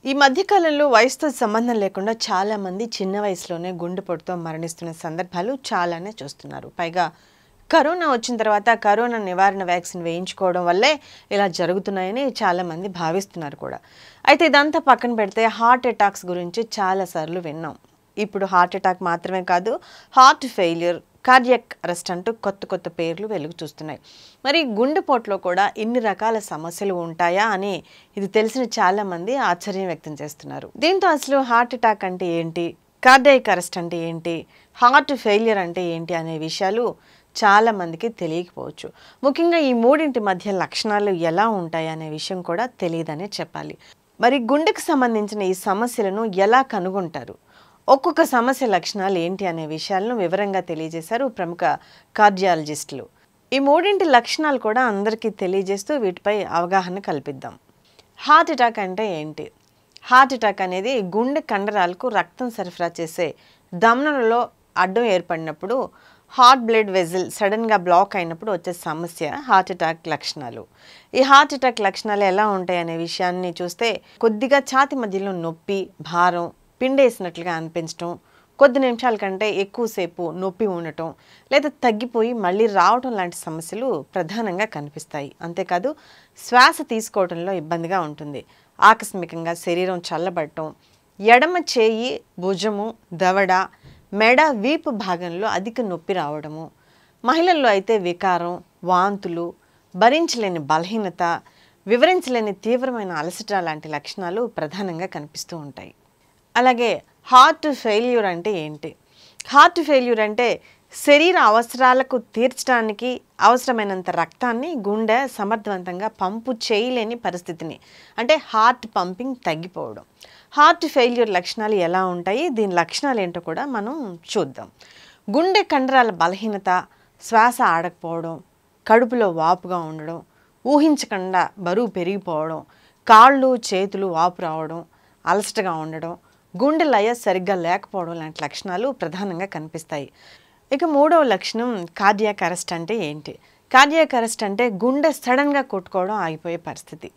ఈ మధ్య కాలంలో వయసుతో సంబంధం లేకుండా చాలా మంది చిన్న వయసులోనే గుండెపోటుతో మరణిస్తున్న సందర్భాలు చాలానే చూస్తున్నారు. పైగా కరోనా వచ్చిన తర్వాత కరోనా నివారణ వ్యాక్సిన్ వేయించుకోవడం వల్లే ఇలా జరుగుతున్నాయని చాలా మంది భావిస్తున్నారు కూడా. అయితే ఇదంతా పక్కన పెడితే హార్ట్ అటాక్స్ గురించి చాలాసార్లు విన్నాం. ఇప్పుడు హార్ట్ అటాక్ మాత్రమే కాదు, హార్ట్ ఫెయిల్యూర్, కార్డియాక్ అరెస్ట్ అంటూ కొత్త కొత్త పేర్లు వెలుగు చూస్తున్నాయి. మరి గుండెపోటులో కూడా ఇన్ని రకాల సమస్యలు ఉంటాయా అని ఇది తెలిసిన చాలా మంది ఆశ్చర్యం వ్యక్తం చేస్తున్నారు. దీంతో అసలు హార్ట్ అటాక్ అంటే ఏంటి, కార్డియాక్ అరెస్ట్ అంటే ఏంటి, హార్ట్ ఫెయిల్యూర్ అంటే ఏంటి అనే విషయాలు చాలా మందికి తెలియకపోవచ్చు. ముఖ్యంగా ఈ మూడింటి మధ్య లక్షణాలు ఎలా ఉంటాయి అనే విషయం కూడా తెలియదనే చెప్పాలి. మరి గుండెకు సంబంధించిన ఈ సమస్యలను ఎలా కనుగొంటారు, ఒక్కొక్క సమస్య లక్షణాలు ఏంటి అనే విషయాలను వివరంగా తెలియజేశారు ప్రముఖ కార్డియాలజిస్టులు. ఈ మూడింటి లక్షణాలు కూడా అందరికీ తెలియజేస్తూ వీటిపై అవగాహన కల్పిద్దాం. హార్ట్ అటాక్ అంటే ఏంటి? హార్ట్ అటాక్ అనేది గుండె కండరాలకు రక్తం సరఫరా చేసే ధమనులలో అడ్డం ఏర్పడినప్పుడు, హార్ట్ బ్లడ్ వెజిల్ సడన్గా బ్లాక్ అయినప్పుడు వచ్చే సమస్య హార్ట్ అటాక్ లక్షణాలు. ఈ హార్ట్ అటాక్ లక్షణాలు ఎలా ఉంటాయి అనే విషయాన్ని చూస్తే, కొద్దిగా ఛాతి మధ్యలో నొప్పి, భారం, పిండేసినట్లుగా అనిపించడం, కొద్ది నిమిషాల కంటే ఎక్కువసేపు నొప్పి ఉండటం, లేదా తగ్గిపోయి మళ్ళీ రావటం లాంటి సమస్యలు ప్రధానంగా కనిపిస్తాయి. అంతేకాదు శ్వాస తీసుకోవడంలో ఇబ్బందిగా ఉంటుంది. ఆకస్మికంగా శరీరం చల్లబడటం, ఎడమ చేయి, భుజము, దవడ, మెడ, వీపు భాగంలో అధిక నొప్పి రావడము, మహిళల్లో అయితే వికారం, వాంతులు, భరించలేని బలహీనత, వివరించలేని తీవ్రమైన అలసట లాంటి లక్షణాలు ప్రధానంగా కనిపిస్తూ ఉంటాయి. అలాగే హార్ట్ ఫెయిల్యూర్ అంటే ఏంటి? హార్ట్ ఫెయిల్యూర్ అంటే శరీర అవసరాలకు తీర్చడానికి అవసరమైనంత రక్తాన్ని గుండె సమర్థవంతంగా పంపు చేయలేని పరిస్థితిని, అంటే హార్ట్ పంపింగ్ తగ్గిపోవడం. హార్ట్ ఫెయిల్యూర్ లక్షణాలు ఎలా ఉంటాయి, దీని లక్షణాలు ఏంటో కూడా మనం చూద్దాం. గుండె కండరాల బలహీనత, శ్వాస ఆడకపోవడం, కడుపులో వాపుగా ఉండడం, ఊహించకుండా బరువు పెరిగిపోవడం, కాళ్ళు చేతులు వాపు రావడం, అలసటగా ఉండడం, గుండె లయ సరిగ్గా లేకపోవడం లాంటి లక్షణాలు ప్రధానంగా కనిపిస్తాయి. ఇక మూడవ లక్షణం కార్డియాక్ అరెస్ట్ అంటే ఏంటి? కార్డియాక్ అరెస్ట్ అంటే గుండె సడన్గా కొట్టుకోవడం ఆగిపోయే పరిస్థితి.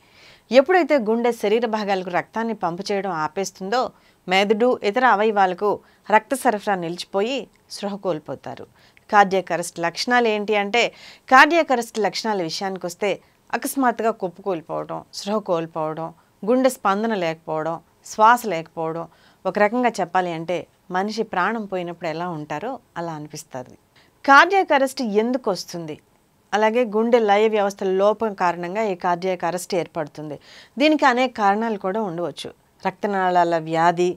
ఎప్పుడైతే గుండె శరీర భాగాలకు రక్తాన్ని పంపు చేయడం ఆపేస్తుందో, మెదడు, ఇతర అవయవాలకు రక్త సరఫరా నిలిచిపోయి స్పృహ కోల్పోతారు. కార్డియాక్ అరెస్ట్ లక్షణాలు ఏంటి అంటే, కార్డియాక్ అరెస్ట్ లక్షణాల విషయానికి వస్తే అకస్మాత్తుగా కుప్పకూలిపోవడం, స్పృహ కోల్పోవడం, గుండె స్పందన లేకపోవడం, శ్వాస లేకపోవడం, ఒక రకంగా చెప్పాలి అంటే మనిషి ప్రాణం పోయినప్పుడు ఎలా ఉంటారో అలా అనిపిస్తుంది. కార్డియాక్ అరెస్ట్ ఎందుకు వస్తుంది? అలాగే గుండె లయ వ్యవస్థ లోపం కారణంగా ఈ కార్డియాక్ అరెస్ట్ ఏర్పడుతుంది. దీనికి అనేక కారణాలు కూడా ఉండవచ్చు. రక్తనాళాల వ్యాధి,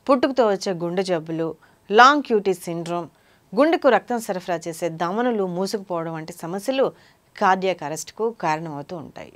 పుట్టుకతో వచ్చే గుండె జబ్బులు, లాంగ్ క్యూటీ సిండ్రోమ్, గుండెకు రక్తం సరఫరా చేసే ధమనులు మూసుకుపోవడం వంటి సమస్యలు కార్డియాక్ అరెస్ట్కు కారణమవుతూ ఉంటాయి.